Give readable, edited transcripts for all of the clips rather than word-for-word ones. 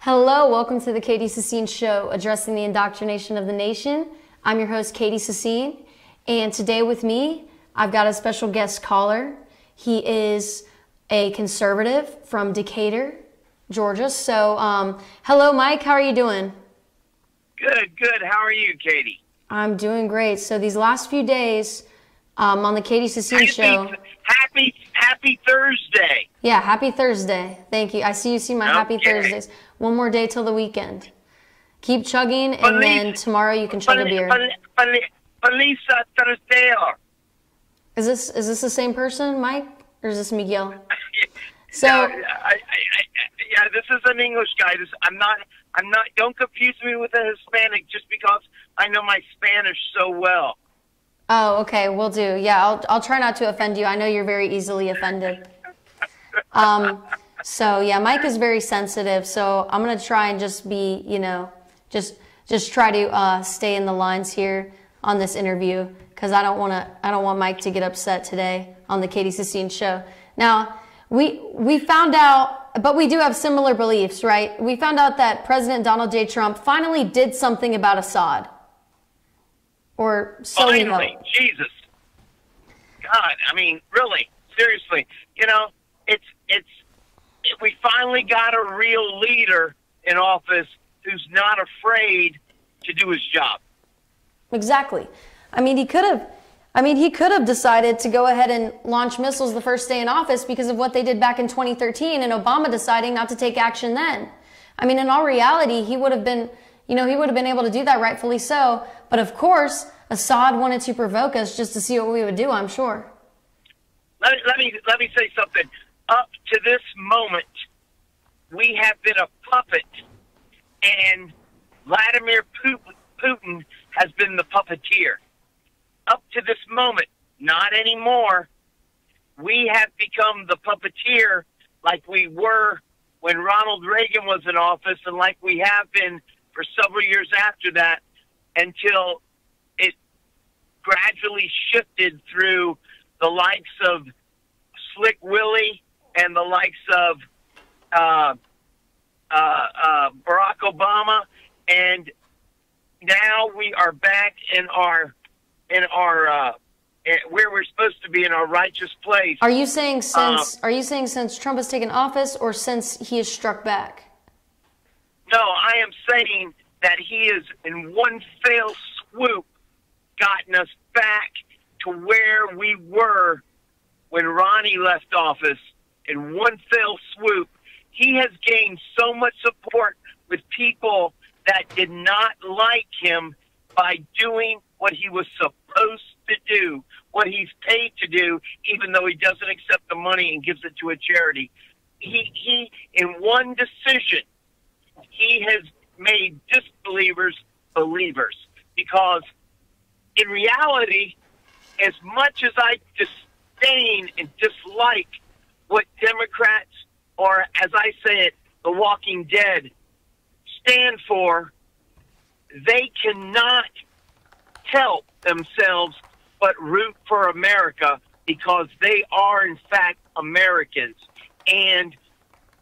Hello, welcome to the Katie Sassine Show, addressing the indoctrination of the nation. I'm your host, Katie Sassine, and today with me, I've got a special guest caller. He is a conservative from Decatur, Georgia. So, hello, Mike. How are you doing? Good. How are you, Katie? I'm doing great. So these last few days on the Katie Sassine Show. Happy Thursday. Yeah, happy Thursday. Thank you. I see you see my happy Thursdays. One more day till the weekend. Keep chugging, and then tomorrow you can chug a beer. Feliz Thursday. Is this the same person, Mike, or is this Miguel? So yeah, this is an English guy. I'm not. Don't confuse me with a Hispanic just because I know my Spanish so well. Oh, okay, will do. Yeah, I'll try not to offend you. I know you're very easily offended. So yeah, Mike is very sensitive. So I'm gonna try and just be, just try to stay in the lines here on this interview, because I don't want Mike to get upset today on the Katie Sassine Show. Now we found out, but we do have similar beliefs, right? We found out that President Donald J. Trump finally did something about Assad. Or so we hope. Jesus. God, I mean, really, seriously. We finally got a real leader in office who's not afraid to do his job. Exactly. I mean, he could have decided to go ahead and launch missiles the first day in office because of what they did back in 2013 and Obama deciding not to take action then. I mean, in all reality, he would have been able to do that, rightfully so. But of course, Assad wanted to provoke us just to see what we would do, I'm sure. Let me say something. Up to this moment, we have been a puppet, and Vladimir Putin has been the puppeteer. Up to this moment, not anymore. We have become the puppeteer like we were when Ronald Reagan was in office, and like we have been for several years after that, until it gradually shifted through the likes of Slick Willie and the likes of Barack Obama, and now we are back in our where we're supposed to be, in our righteous place. Are you saying since Trump has taken office, or since he has struck back? No, I am saying that he has, in one fell swoop, gotten us back to where we were when Ronnie left office. In one fell swoop, he has gained so much support with people that did not like him by doing what he was supposed to do, what he's paid to do, even though he doesn't accept the money and gives it to a charity. He in one decision, he has made disbelievers believers, because in reality, as much as I disdain and dislike what Democrats, or as I say it, the Walking Dead, stand for, they cannot help themselves but root for America, because they are in fact Americans, and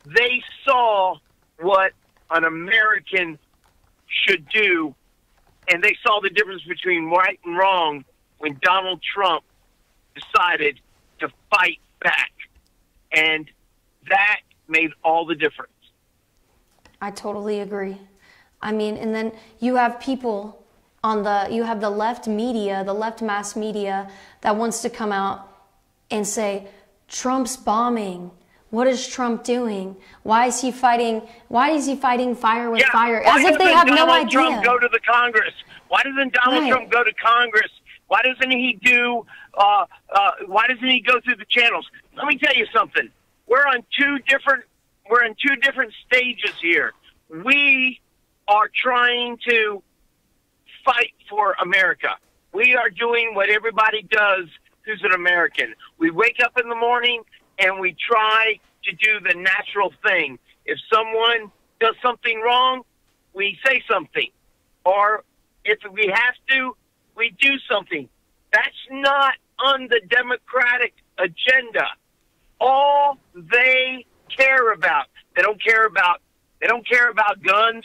they saw what an American should do, and they saw the difference between right and wrong when Donald Trump decided to fight back. And that made all the difference. I totally agree. I mean, and then you have people you have the left media, the left mass media, that wants to come out and say, Trump's bombing. What is Trump doing? Why is he fighting fire with fire? As if they have no idea. Why doesn't Donald Trump go to the Congress? Why doesn't Donald Trump go to Congress? Why doesn't he do? Why doesn't he go through the channels? Let me tell you something. We're in two different stages here. We are trying to fight for America. We are doing what everybody does who's an American. We wake up in the morning and we try to do the natural thing. If someone does something wrong, we say something. Or if we have to, we do something. That's not on the Democratic agenda. All they care about, they don't care about They don't care about guns.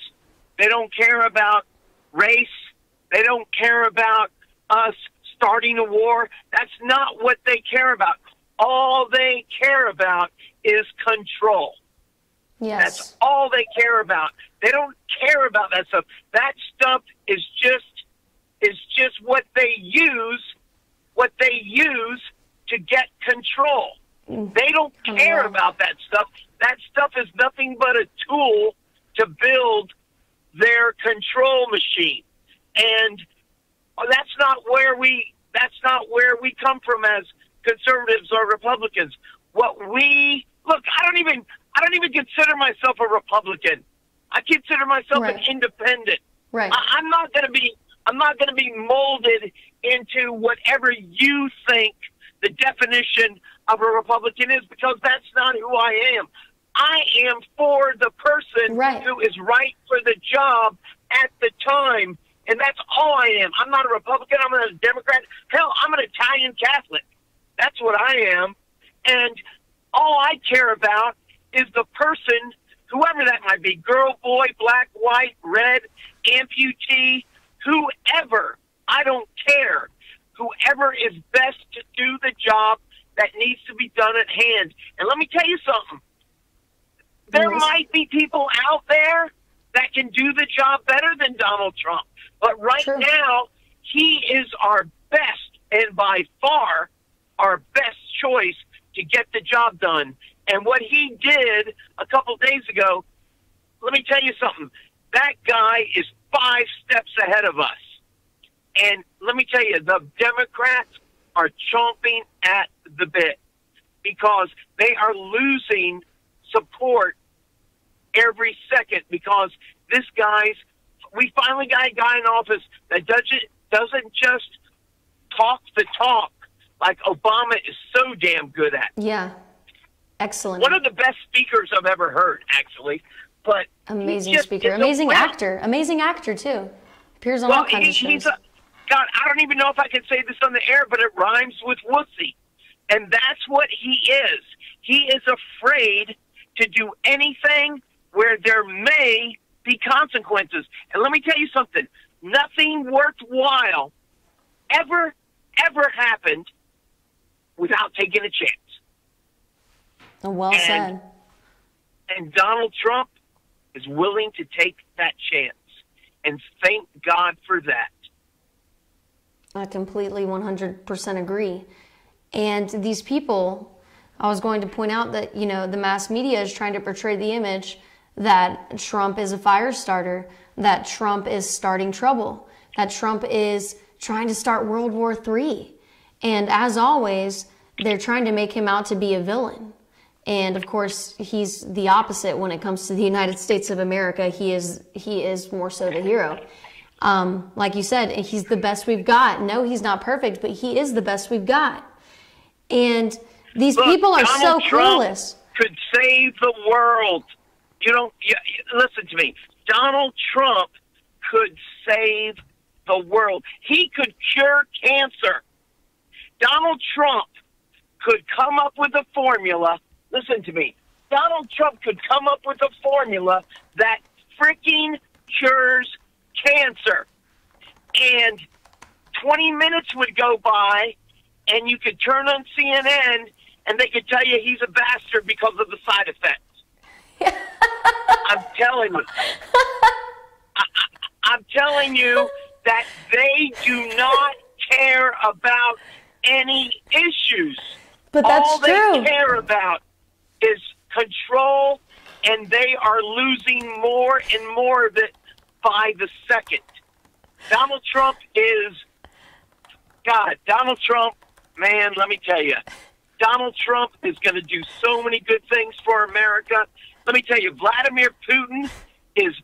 They don't care about race. They don't care about us starting a war. That's not what they care about. All they care about is control. Yes. That's all they care about. They don't care about that stuff. That stuff is just what they use to get control. They don't care about that stuff. That stuff is nothing but a tool to build their control machine. And that's not where we come from as conservatives or Republicans. I don't even consider myself a Republican. I consider myself an independent. Right. I'm not going to be molded into whatever you think the definition of a Republican is, because that's not who I am. I am for the person who is right for the job at the time, and that's all I am. I'm not a Republican. I'm not a Democrat. Hell, I'm an Italian Catholic. That's what I am. And all I care about is the person, whoever that might be, girl, boy, black, white, red, amputee, whoever. I don't care. Whoever is best to do the job that needs to be done at hand. And let me tell you something. There might be people out there that can do the job better than Donald Trump. But right now, he is our best, and by far, our best choice to get the job done. And what he did a couple days ago, let me tell you something. That guy is 5 steps ahead of us. And let me tell you, the Democrats are chomping at the bit because they are losing support every second, because we finally got a guy in office that doesn't just talk the talk like Obama is so damn good at. Yeah. Excellent. One of the best speakers I've ever heard, actually. But amazing speaker, amazing actor too. Appears on all kinds of shows. God, I don't even know if I can say this on the air, but it rhymes with wussy. And that's what he is. He is afraid to do anything where there may be consequences. And let me tell you something. Nothing worthwhile ever happened without taking a chance. Well said. And Donald Trump is willing to take that chance. And thank God for that. I completely 100% agree. And these people, I was going to point out that, the mass media is trying to portray the image that Trump is a fire starter, that Trump is starting trouble, that Trump is trying to start World War III. And as always, they're trying to make him out to be a villain. And of course, he's the opposite when it comes to the United States of America. He is more so the hero. Like you said, he's the best we've got. No, he's not perfect, but he is the best we've got. And these people are so clueless. Could save the world. Listen to me. Donald Trump could save the world. He could cure cancer. Donald Trump could come up with a formula. Listen to me. Donald Trump could come up with a formula that freaking cures cancer. And 20 minutes would go by, and you could turn on CNN, and they could tell you he's a bastard because of the side effects. I'm telling you. I'm telling you that they do not care about any issues. But that's all true. They care about is control, and they are losing more and more of it by the second. Donald Trump is, God, Donald Trump, man, let me tell you, Donald Trump is going to do so many good things for America. Let me tell you, Vladimir Putin is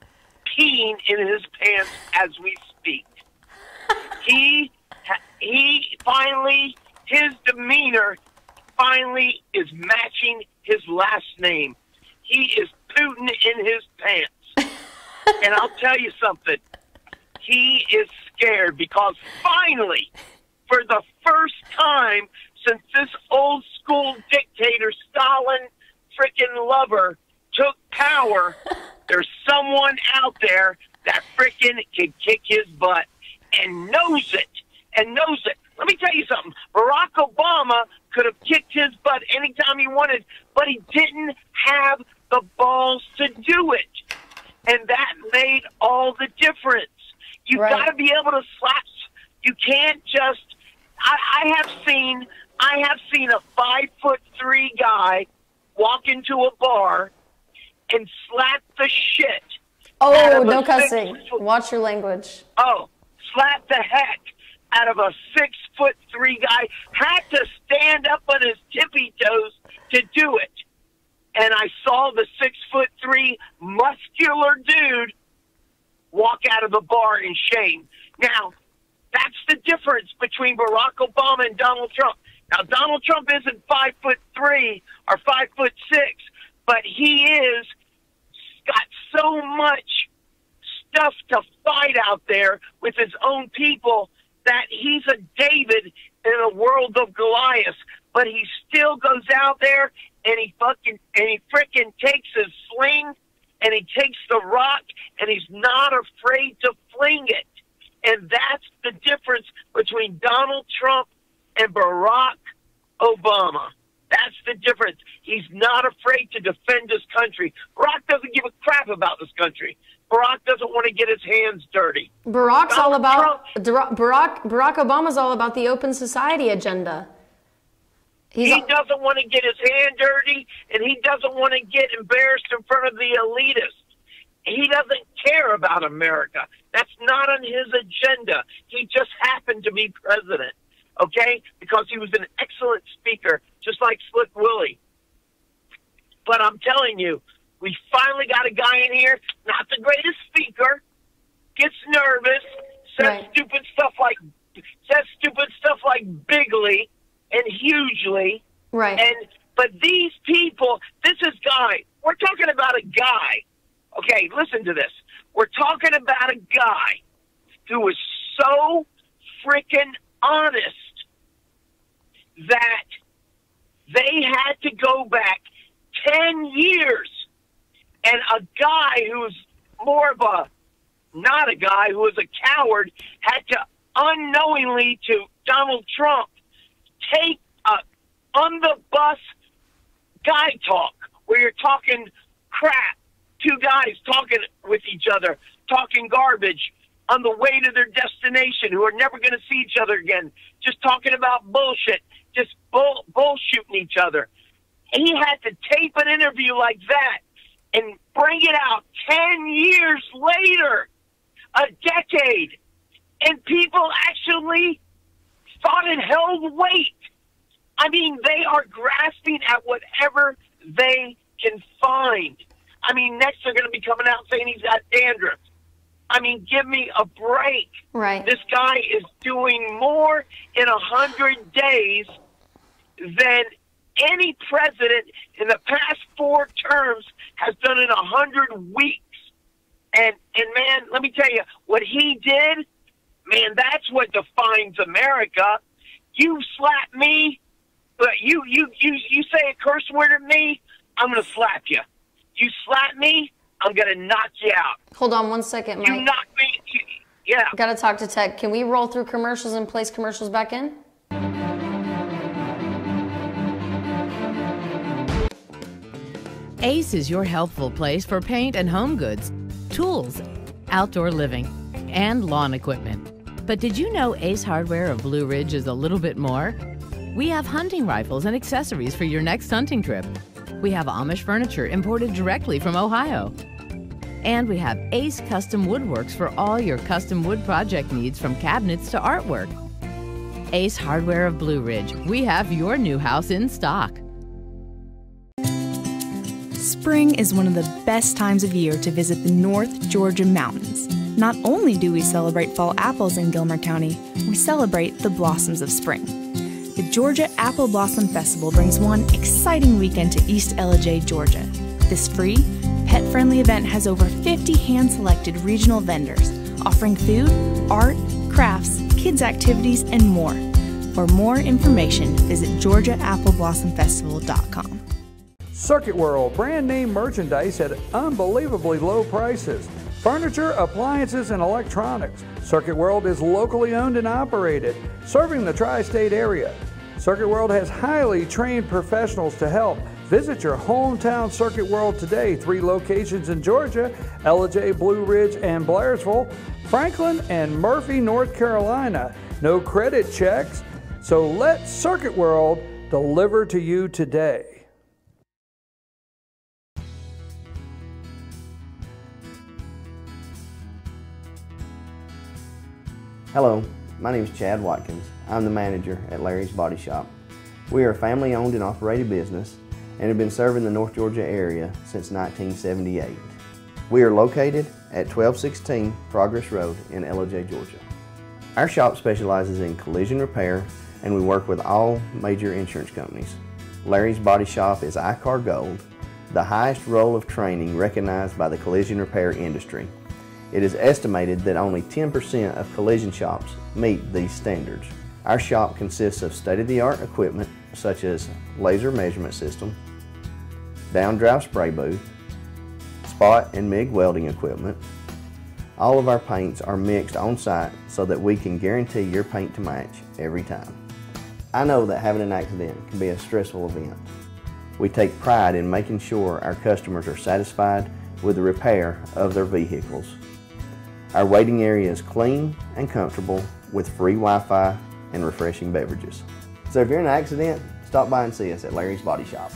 peeing in his pants as we speak. He finally, his demeanor finally is matching his last name. He is Putin in his pants. And I'll tell you something. He is scared because finally, for the first time since this old school dictator, Stalin freaking lover, took power, There's someone out there that frickin' can kick his butt and knows it. Let me tell you something. Barack Obama could have kicked his butt anytime he wanted, but he didn't have the balls to do it. And that made all the difference. You've got to be able to slap. You can't just. I have seen a 5'3" guy walk into a bar and slap the shit. Oh, no cussing. Watch your language. Oh, slap the heck out of a 6'3" guy. Had to stand up on his tippy toes to do it. And I saw the 6'3" muscular dude walk out of the bar in shame. Now, that's the difference between Barack Obama and Donald Trump. Now, Donald Trump isn't 5'3" or 5'6", but he is got so much stuff to fight out there with his own people that he's a David in a world of Goliath. But he still goes out there and he frickin' takes his sling and he takes the rock and he's not afraid to fling it. And that's the difference between Donald Trump and Barack Obama. That's the difference. He's not afraid to defend his country. Barack doesn't give a crap about this country. Barack doesn't want to get his hands dirty. Barack Obama's all about the open society agenda. He doesn't want to get his hand dirty, and he doesn't want to get embarrassed in front of the elitists. He doesn't care about America. That's not on his agenda. He just happened to be president, okay? Because he was an excellent speaker, just like Slick Willie. But I'm telling you, we finally got a guy in here, not the greatest speaker, gets nervous, says stupid stuff like bigly and hugely. Right. But these people, we're talking about a guy. Okay, listen to this. We're talking about a guy who was so freaking honest that they had to go back 10 years. And a guy who was not a guy who was a coward, had to unknowingly to Donald Trump take on the bus guy talk where you're talking crap. Two guys talking with each other, talking garbage on the way to their destination who are never going to see each other again, just talking about bullshit, just bullshitting each other. And he had to tape an interview like that and bring it out 10 years later, a decade, and people actually thought it held weight. I mean, they are grasping at whatever they can find. I mean, next they're going to be coming out saying he's got dandruff. I mean, give me a break. Right. This guy is doing more in 100 days than any president in the past 4 terms has done in 100 weeks. And man, let me tell you, what he did, man, that's what defines America. You slap me, but you say a curse word at me, I'm going to slap you. You slap me, I'm going to knock you out. Hold on one second, Mike. You knock me, yeah. Got to talk to Tech. Can we roll through commercials and place commercials back in? Ace is your helpful place for paint and home goods, tools, outdoor living, and lawn equipment. But did you know Ace Hardware of Blue Ridge is a little bit more? We have hunting rifles and accessories for your next hunting trip. We have Amish furniture imported directly from Ohio. And we have Ace Custom Woodworks for all your custom wood project needs, from cabinets to artwork. Ace Hardware of Blue Ridge. We have your new house in stock. Spring is one of the best times of year to visit the North Georgia mountains. Not only do we celebrate fall apples in Gilmer County, we celebrate the blossoms of spring. The Georgia Apple Blossom Festival brings one exciting weekend to East Ellijay, Georgia. This free, pet-friendly event has over 50 hand-selected regional vendors offering food, art, crafts, kids' activities, and more. For more information, visit GeorgiaAppleBlossomFestival.com. Circuit World, brand name merchandise at unbelievably low prices. Furniture, appliances, and electronics. Circuit World is locally owned and operated, serving the tri-state area. Circuit World has highly trained professionals to help. Visit your hometown Circuit World today. 3 locations in Georgia, Ellijay, Blue Ridge, and Blairsville, Franklin, and Murphy, North Carolina. No credit checks, so let Circuit World deliver to you today. Hello, my name is Chad Watkins. I'm the manager at Larry's Body Shop. We are a family-owned and operated business and have been serving the North Georgia area since 1978. We are located at 1216 Progress Road in Ellijay, Georgia. Our shop specializes in collision repair and we work with all major insurance companies. Larry's Body Shop is ICAR Gold, the highest role of training recognized by the collision repair industry. It is estimated that only 10% of collision shops meet these standards. Our shop consists of state-of-the-art equipment such as laser measurement system, down-drive spray booth, spot and MIG welding equipment. All of our paints are mixed on-site so that we can guarantee your paint to match every time. I know that having an accident can be a stressful event. We take pride in making sure our customers are satisfied with the repair of their vehicles. Our waiting area is clean and comfortable with free Wi-Fi and refreshing beverages. So if you're in an accident, stop by and see us at Larry's Body Shop.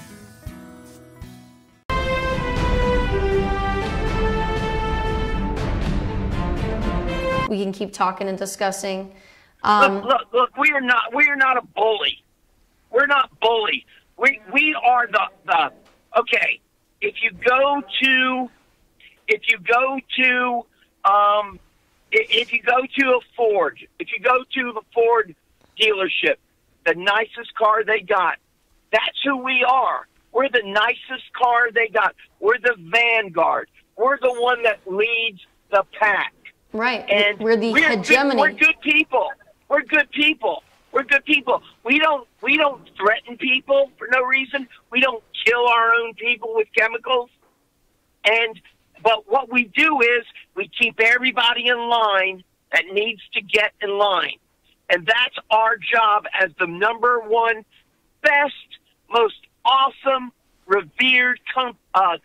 We can keep talking and discussing. Look, we are not a bully. We're not bully. We are the okay. If you go to a Ford, if you go to the Ford dealership, the nicest car they got, that's who we are. We're the nicest car they got. We're the vanguard. We're the one that leads the pack. Right. And we're the hegemony. We're good people. We're good people. We're good people. We don't threaten people for no reason. We don't kill our own people with chemicals. But what we do is we keep everybody in line that needs to get in line. And that's our job as the #1 best, most awesome, revered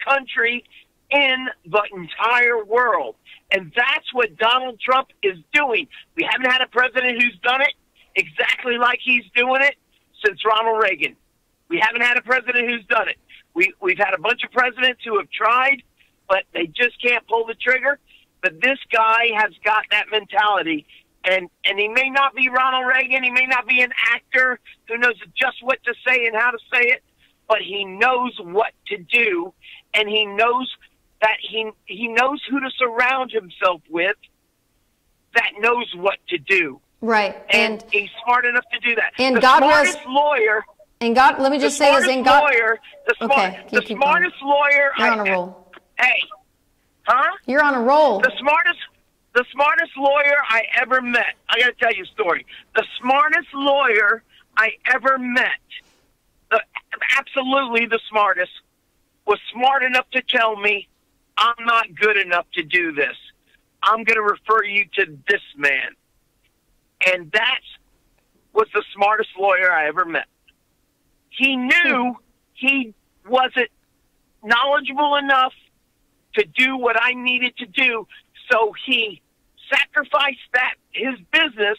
country in the entire world. And that's what Donald Trump is doing. We haven't had a president who's done it exactly like he's doing it since Ronald Reagan. We haven't had a president who's done it. We've had a bunch of presidents who have tried, but they just can't pull the trigger. But this guy has got that mentality. And he may not be Ronald Reagan. He may not be an actor who knows just what to say and how to say it, but he knows what to do, and he knows that he knows who to surround himself with that knows what to do. Right. And he's smart enough to do that. And the God smartest lawyer. And God, let me just say this. And God, lawyer, the smartest lawyer. You're on a roll. Hey, huh? You're on a roll. The smartest lawyer I ever met. I got to tell you a story. The smartest lawyer I ever met, absolutely the smartest, was smart enough to tell me, I'm not good enough to do this. I'm going to refer you to this man. And that was the smartest lawyer I ever met. He knew he wasn't knowledgeable enough to do what I needed to do, so he sacrificed his business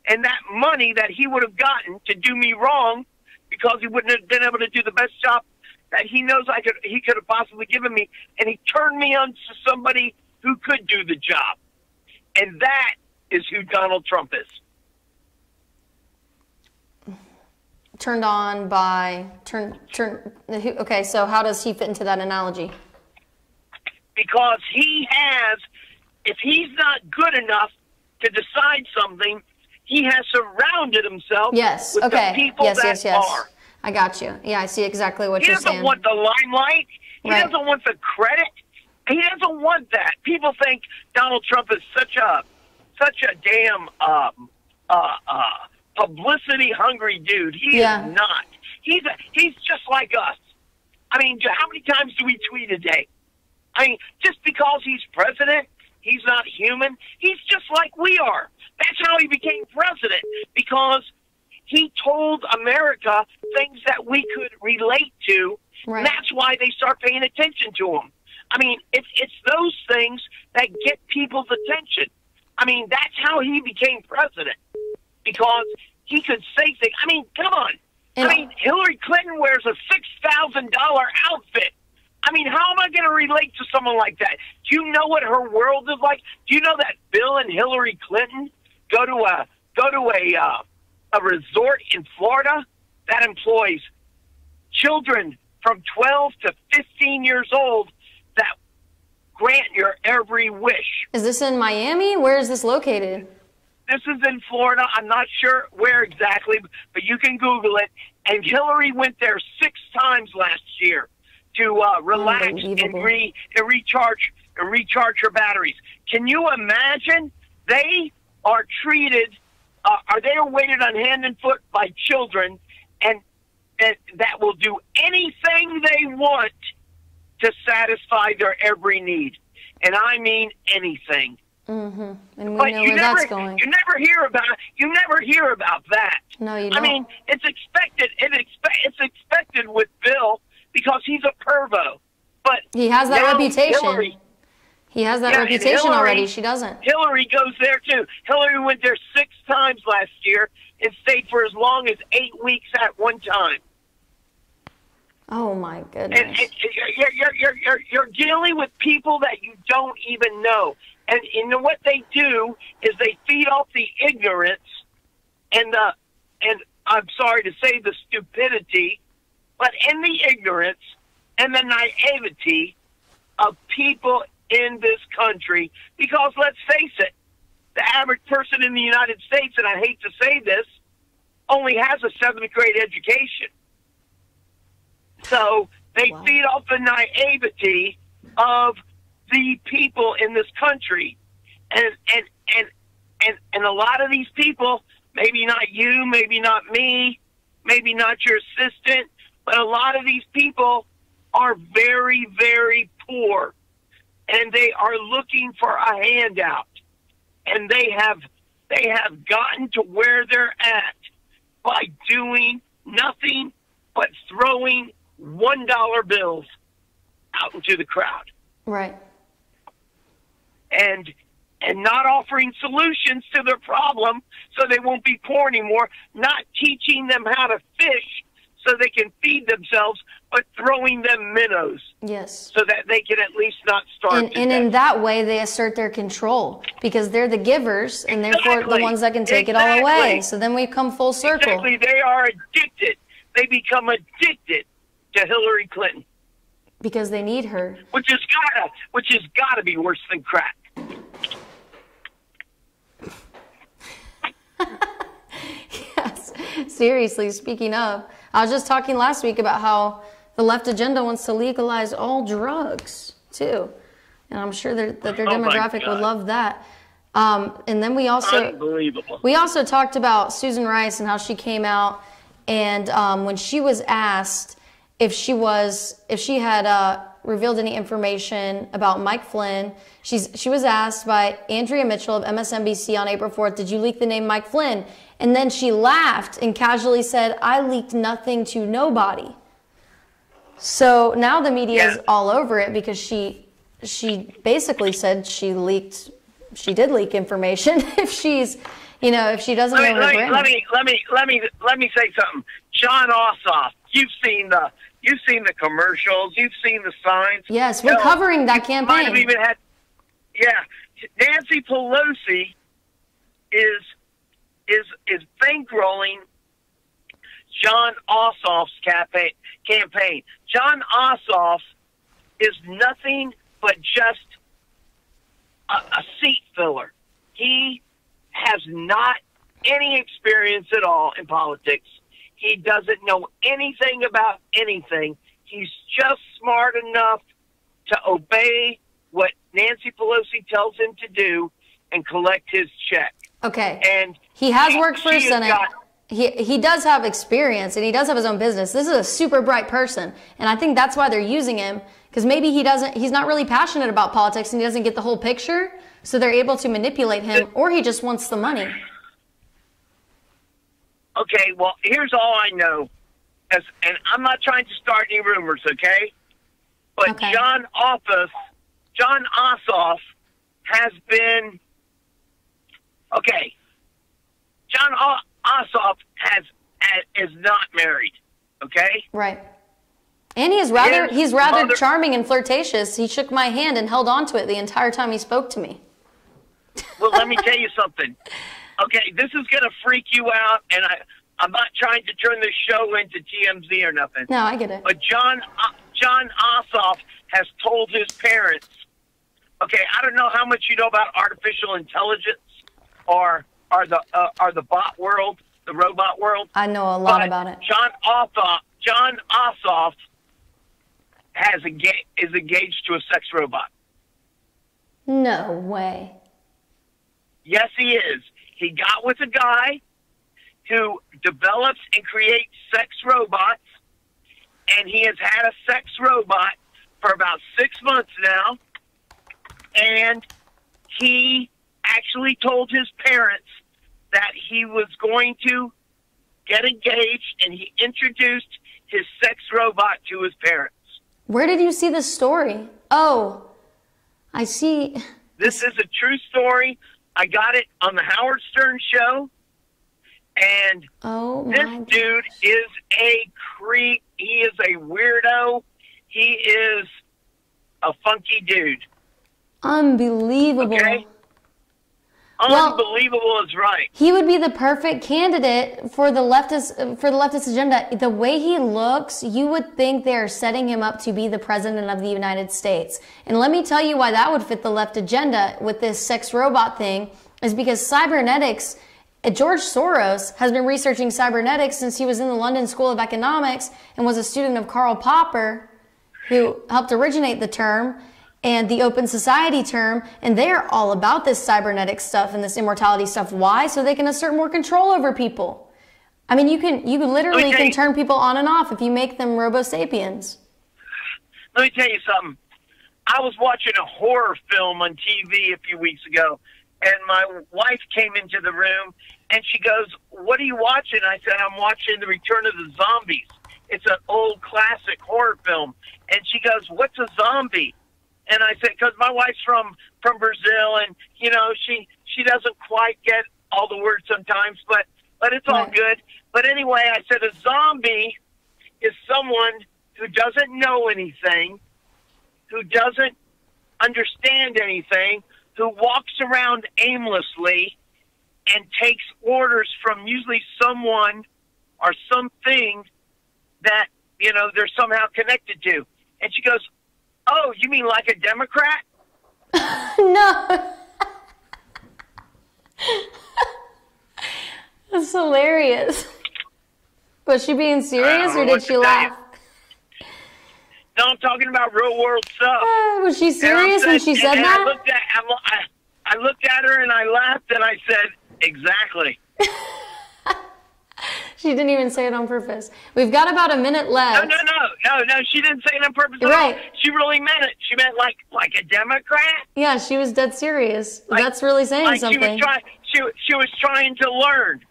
and that money that he would have gotten to do me wrong because he wouldn't have been able to do the best job that he knows he could have possibly given me, and he turned me on to somebody who could do the job. And that is who Donald Trump is. Turned on by okay, so how does he fit into that analogy? Because if he's not good enough to decide something, he has surrounded himself with the people that are. I got you. Yeah, I see exactly what you're saying. He doesn't want the limelight. He doesn't want the credit. He doesn't want that. People think Donald Trump is such a damn publicity hungry dude. He is not. He's just like us. I mean, how many times do we tweet a day? I mean, just because he's president, he's not human. He's just like we are. That's how he became president, because he told America things that we could relate to. Right. And that's why they start paying attention to him. I mean, it's those things that get people's attention. I mean, that's how he became president, because he could say things. I mean, come on. I mean, Hillary Clinton wears a $6,000 outfit. I mean, how am I going to relate to someone like that? Do you know what her world is like? Do you know that Bill and Hillary Clinton go to a resort in Florida that employs children from 12 to 15 years old that grant your every wish? Is this in Miami? Where is this located? This is in Florida. I'm not sure where exactly, but you can Google it. And Hillary went there 6 times last year to relax and recharge her batteries. Can you imagine? They are treated, they are waited on hand and foot by children, and that will do anything they want to satisfy their every need, and I mean anything. Mm-hmm. And we know where that's going. You never hear about that. No, you don't. I mean, it's expected. It's expected with Bill because he's a pervo. But he has that reputation. Hillary, he has that reputation already. She doesn't. Hillary goes there too. Hillary went there 6 times last year and stayed for as long as 8 weeks at one time. Oh my goodness! And you're dealing with people that you don't even know. And you know what they do is they feed off the ignorance and I'm sorry to say the stupidity, but in the ignorance and the naivety of people in this country. Because let's face it, the average person in the United States, and I hate to say this, only has a 7th grade education. So they feed off the naivety of the people in this country, and a lot of these people, maybe not you, maybe not me, maybe not your assistant, but a lot of these people are very, very poor, and they are looking for a handout, and they have gotten to where they're at by doing nothing but throwing $1 bills out into the crowd. Right. And not offering solutions to their problem so they won't be poor anymore, not teaching them how to fish so they can feed themselves, but throwing them minnows. Yes. So that they can at least not starve. And in that way, they assert their control because they're the givers and therefore the ones that can take it all away. So then we come full circle. Exactly. They are addicted. They become addicted to Hillary Clinton. Because they need her. Which has gotta be worse than crack. Yes. Seriously, speaking of, I was just talking last week about how the left agenda wants to legalize all drugs too. And I'm sure that their demographic would love that. And then we also talked about Susan Rice and how she came out and when she was asked if she had revealed any information about Mike Flynn, she was asked by Andrea Mitchell of MSNBC on April 4th, did you leak the name Mike Flynn? And then she laughed and casually said, I leaked nothing to nobody. So now the media is all over it because she basically said she did leak information if she's, if she doesn't know her brand. Let me say something. John Ossoff, you've seen the commercials, you've seen the signs. Yes, we're covering that campaign. Might have even had, Nancy Pelosi is bankrolling John Ossoff's campaign. John Ossoff is nothing but just a seat filler. He has not any experience at all in politics. He doesn't know anything about anything. He's just smart enough to obey what Nancy Pelosi tells him to do and collect his check. Okay. And he has worked for a Senate. he does have experience and he does have his own business. This is a super bright person. And I think that's why they're using him, because maybe he's not really passionate about politics and he doesn't get the whole picture. So they're able to manipulate him, or he just wants the money. Okay, well, here's all I know. And I'm not trying to start any rumors, okay? But Okay. John Ossoff has been, okay, John Ossoff is not married, okay? Right. And he's rather mother- charming and flirtatious. He shook my hand and held on to it the entire time he spoke to me. Well, let me tell you something. Okay, this is going to freak you out, and I'm not trying to turn this show into TMZ or nothing. No, I get it. But John Ossoff has told his parents, okay, I don't know how much you know about artificial intelligence or the bot world, the robot world. I know a lot but about it. John Ossoff is engaged to a sex robot. No way. Yes, he is. He got with a guy who develops and creates sex robots, and he has had a sex robot for about 6 months now, and he actually told his parents that he was going to get engaged, and he introduced his sex robot to his parents. Where did you see this story? Oh, I see. This is a true story. I got it on the Howard Stern show, and Oh this my dude is a creep. He is a weirdo. He is a funky dude. Unbelievable. Okay? Well, Unbelievable is right. he would be the perfect candidate for the leftist agenda. The way he looks, you would think they're setting him up to be the president of the United States. And let me tell you why that would fit the left agenda with this sex robot thing, is because cybernetics, George Soros has been researching cybernetics since he was in the London School of Economics and was a student of Karl Popper, who helped originate the term and the open society term, and they're all about this cybernetic stuff and this immortality stuff. Why? So they can assert more control over people. I mean, you literally can turn people on and off if you make them robo sapiens. Let me tell you something. I was watching a horror film on TV a few weeks ago, and my wife came into the room, and she goes, "What are you watching?" I said, "I'm watching The Return of the Zombies. It's an old classic horror film." And she goes, "What's a zombie?" And I said, because my wife's from Brazil, and, you know, she doesn't quite get all the words sometimes, but it's all good. But anyway, I said a zombie is someone who doesn't know anything, who doesn't understand anything, who walks around aimlessly and takes orders from usually someone or something that, you know, they're somehow connected to. And she goes, "Oh, you mean like a Democrat?" No. That's hilarious. Was she being serious or did she laugh? No, I'm talking about real world stuff. Was she serious when she said that? I looked at her and I laughed and I said, "Exactly." She didn't even say it on purpose. We've got about a minute left. No. She didn't say it on purpose at all. She really meant it. She meant like a Democrat. Yeah, she was dead serious. That's really saying something. She was trying to learn.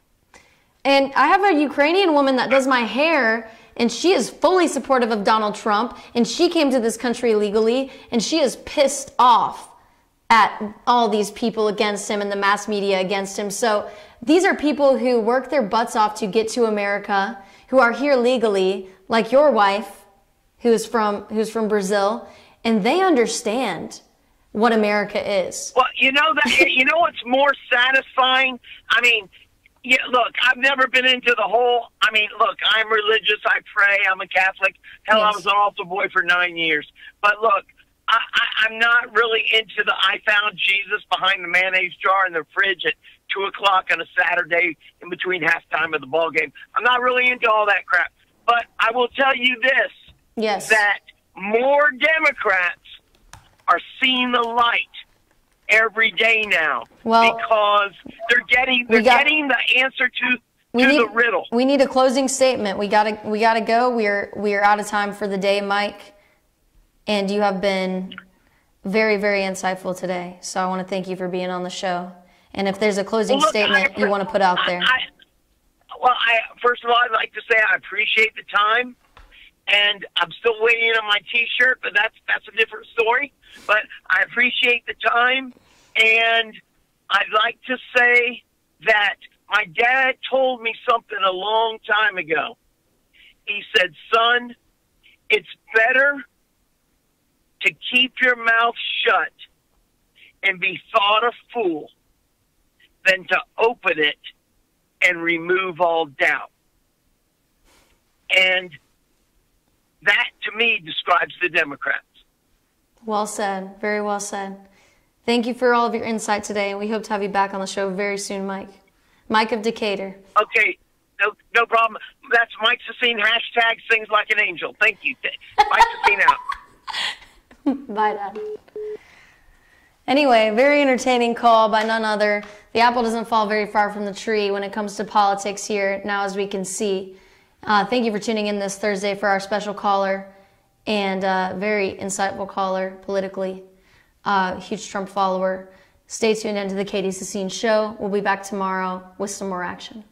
And I have a Ukrainian woman that does my hair, and she is fully supportive of Donald Trump, and she came to this country legally, and she is pissed off at all these people against him and the mass media against him. So these are people who work their butts off to get to America, who are here legally, like your wife, who's from Brazil, and they understand what America is. Well, you know what's more satisfying? I mean, yeah, look, I've never been into the whole, look, I'm religious, I pray, I'm a Catholic. Hell, yes. I was an altar boy for 9 years. But look, I'm not really into the I found Jesus behind the mayonnaise jar in the fridge at 2 o'clock on a Saturday in between halftime of the ball game. I'm not really into all that crap. But I will tell you this, yes, that more Democrats are seeing the light every day now, because they're getting the answer to the riddle. We need a closing statement. We gotta go. We are out of time for the day, Mike. And you have been very, very insightful today. So I want to thank you for being on the show. And if there's a closing statement you want to put out there. First of all, I'd like to say I appreciate the time. And I'm still waiting on my T-shirt, but that's a different story. But I appreciate the time. And I'd like to say that my dad told me something a long time ago. He said, son, it's better to keep your mouth shut and be thought a fool than to open it and remove all doubt. And that, to me, describes the Democrats. Well said. Very well said. Thank you for all of your insight today, and we hope to have you back on the show very soon, Mike. Mike of Decatur. Okay, no problem. That's Mike Sassine, hashtag sings like an angel. Thank you. Mike Sassine out. Bye, Dad. Anyway, very entertaining call by none other. The apple doesn't fall very far from the tree when it comes to politics here, now as we can see. Thank you for tuning in this Thursday for our special caller, and very insightful caller politically. Huge Trump follower. Stay tuned into the Katie Sassine Show. We'll be back tomorrow with some more action.